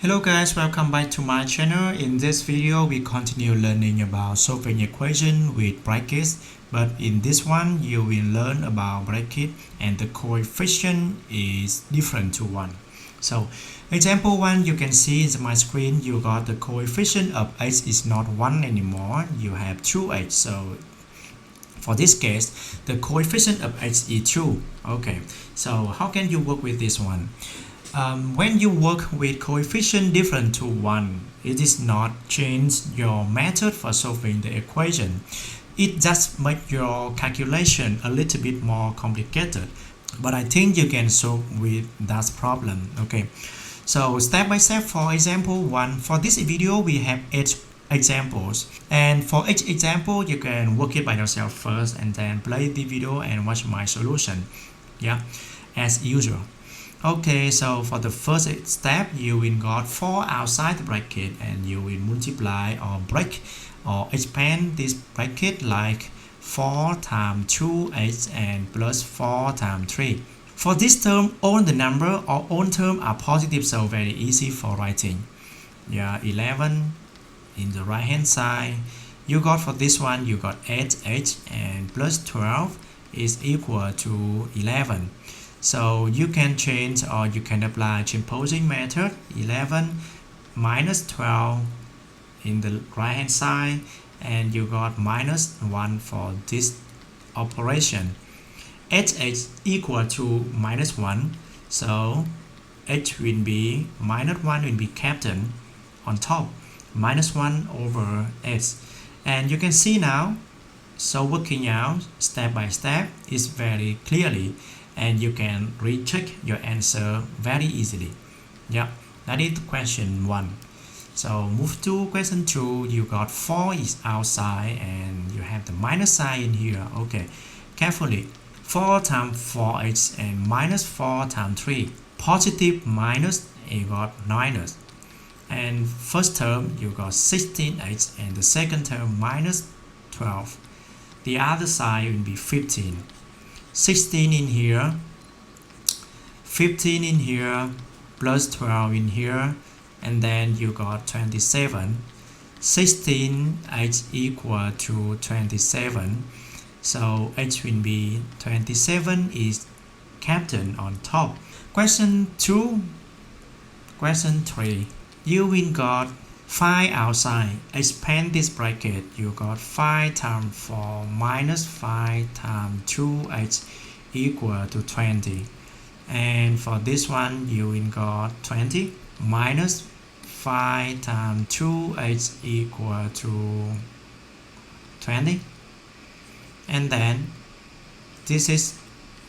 Hello guys, welcome back to my channel. In this video, we continue learning about solving equation with brackets, but in this one, you will learn about bracket and the coefficient is different to 1. So, example 1, you can see in my screen, you got the coefficient of x is not 1 anymore, you have 2x. So, for this case, the coefficient of x is 2. Okay, so how can you work with this one? When you work with coefficient different to 1, it is not change your method for solving the equation. It just make your calculation a little bit more complicated. But I think you can solve with that problem. Okay. So step by step for example 1. For this video, we have 8 examples. And for each example, you can work it by yourself first and then play the video and watch my solution. Yeah, as usual. Okay, so for the first step, you will got 4 outside the bracket and you will multiply or break or expand this bracket like 4 times 2x and plus 4 times 3. For this term, all the number or all terms are positive, so very easy for writing. Yeah, 11 in the right hand side. You got for this one, you got 8h and plus 12 is equal to 11. So you can change or you can apply transposing method. 11 minus 12 in the right hand side and you got minus 1 for this operation. H equal to minus 1, so h will be minus 1 will be kept on top, minus 1 over h. And you can see now, so working out step by step is very clearly, and you can recheck your answer very easily. Yeah, that is question 1. So move to question 2. You got 4 is outside and you have the minus sign in here. Okay, carefully. 4 times 4h and minus 4 times 3. Positive minus, you got minus. And first term you got 16h and the second term minus 12. The other side will be 15. 16 in here, 15 in here, plus 12 in here, and then you got 27. 16h equal to 27, so h will be 27 is kept on top. Question 2, question 3, you will got 5 outside, expand this bracket, you got 5 times 4 minus 5 times 2h equal to 20. And for this one, you will got 20 minus 5 times 2h equal to 20. And then this is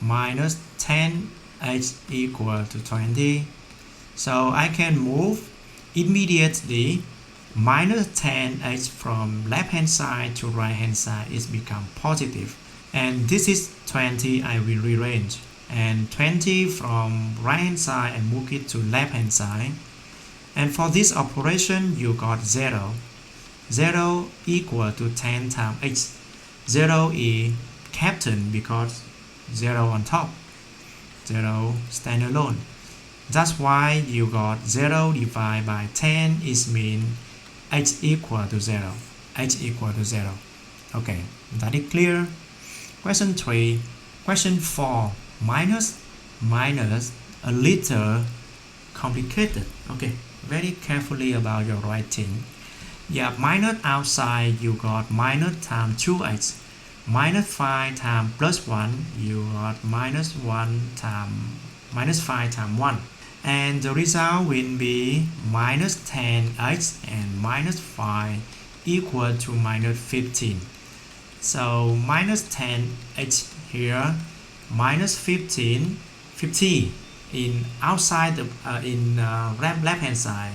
minus 10h equal to 20. So I can move immediately. Minus 10h from left hand side to right hand side is become positive, and this is 20. I will rearrange, and 20 from right hand side and move it to left hand side. And for this operation you got 0. 0 equal to 10 times h. 0 is kept because 0 on top, 0 stand alone. That's why you got 0 divided by 10 is mean h equal to 0. h equal to 0. Okay, that is clear. Question 3. Question 4. Minus a little complicated. Okay, very carefully about your writing. Yeah, minus outside you got minus times 2h. Minus 5 times plus 1, you got minus 1 times minus 5 times 1. And the result will be minus 10h and minus 5 equal to minus 15. So minus 10h here, minus 15, 50 in outside the left hand side,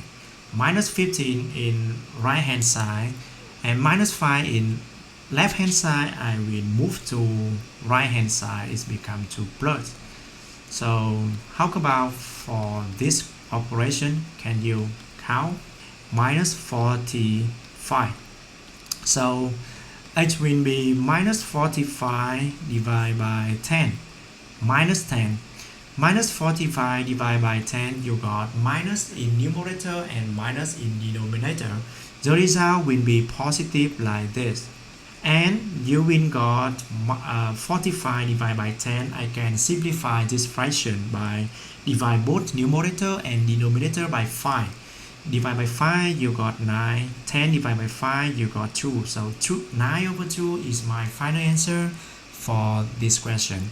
minus 15 in right hand side, and minus 5 in left hand side. I will move to right hand side, it's become 2 plus. So how about for this operation, can you count? Minus 45. So h will be minus 45 divided by 10. Minus 10. Minus 45 divided by 10, you got minus in numerator and minus in denominator. The result will be positive like this. And you will got 45 divided by 10. I can simplify this fraction by divide both numerator and denominator by 5. Divide by 5, you got 9. 10 divided by 5, you got 2. So 9 over 2 is my final answer for this question.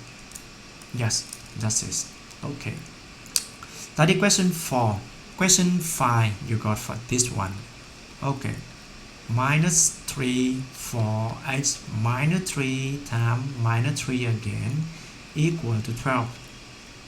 Yes, that's it. Okay. Study question 4. Question 5 you got for this one. Okay. Minus 3 4x minus 3 times minus 3 again equal to 12.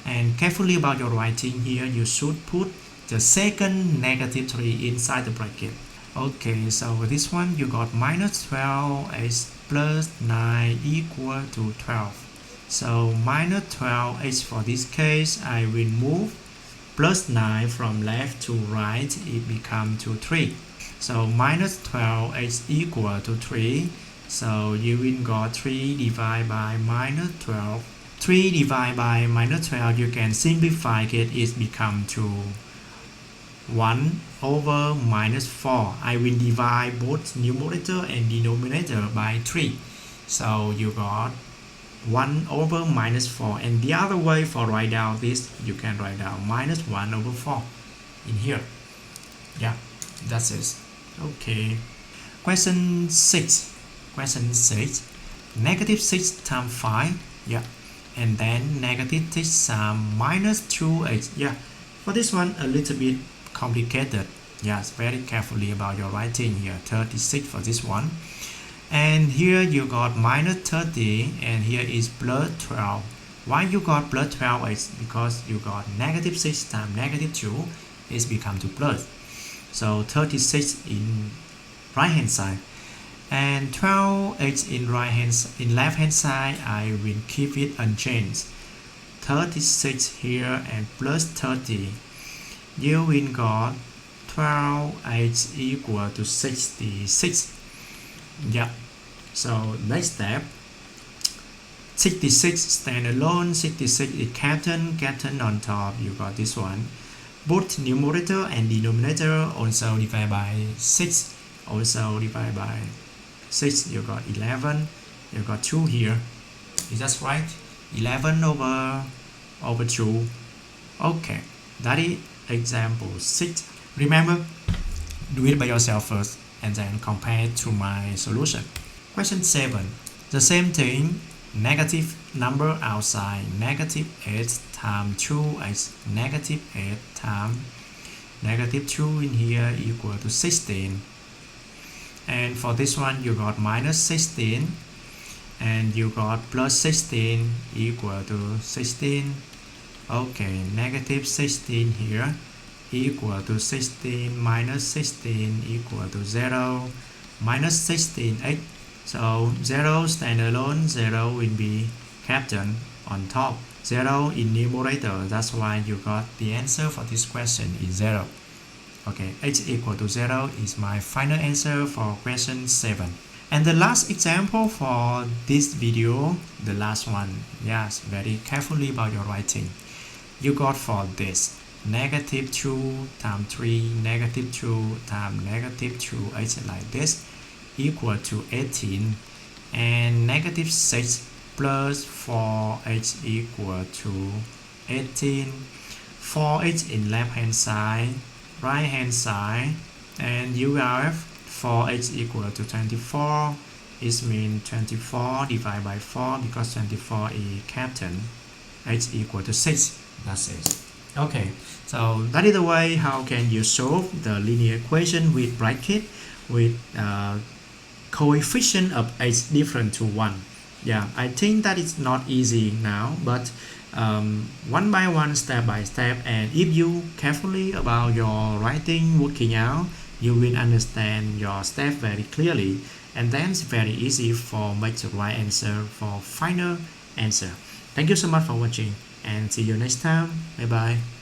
And carefully about your writing here, you should put the second negative 3 inside the bracket. Okay, so this one you got minus 12x plus 9 equal to 12. So minus 12h for this case, I will move plus 9 from left to right, it becomes to 3. So minus 12h equal to 3. So you will got 3 divided by minus 12. 3 divided by minus 12, you can simplify it become to 1 over minus 4. I will divide both numerator and denominator by 3. So you got 1 over minus 4, and the other way for write down this, you can write down minus 1 over 4 in here. Yeah, that's it. Okay. Question 6. Question 6. Negative 6 times 5. Yeah. And then negative 6 times minus 2h. Yeah. For this one, a little bit complicated. Yes, very carefully about your writing here. 36 for this one. And here you got minus 30 and here is plus 12. Why you got plus 12 is because you got negative 6 times negative 2 is become to plus. So 36 in right hand side and 12h in left hand side. I will keep it unchanged. 36 here and plus 30. You will got 12h equal to 66. Yeah, so next step, 66 stand alone, 66 is captain on top, you got this one. Both numerator and denominator also divided by 6, also divided by 6, you got 11, you got 2 here, is that right? 11 over 2. Okay, that is example 6. Remember, do it by yourself first and then compare it to my solution. Question 7. The same thing, negative number outside, negative 8 times 2x, negative 8 times negative 2 in here equal to 16. And for this one, you got minus 16 and you got plus 16 equal to 16. Okay, negative 16 here equal to 16 minus 16 equal to 0, minus 16 8. So 0 stand alone, 0 will be captain on top, 0 in numerator. That's why you got the answer for this question is 0. Okay, h equal to 0 is my final answer for question 7. And the last example for this video, the last one, yes, very carefully about your writing. You got for this negative 2 times 3, negative 2 times negative 2h like this equal to 18, and negative 6 plus 4h equal to 18. 4h in left hand side, right hand side, and you have 4h equal to 24. It means 24 divided by 4 because 24 is captain, h equal to 6. That's it. Okay, so that is the way how can you solve the linear equation with bracket with coefficient of h different to 1. Yeah, I think that is not easy now, but one by one, step by step, and if you carefully about your writing working out, you will understand your step very clearly, and then it's very easy for make the right answer for final answer. Thank you so much for watching and see you next time. Bye bye.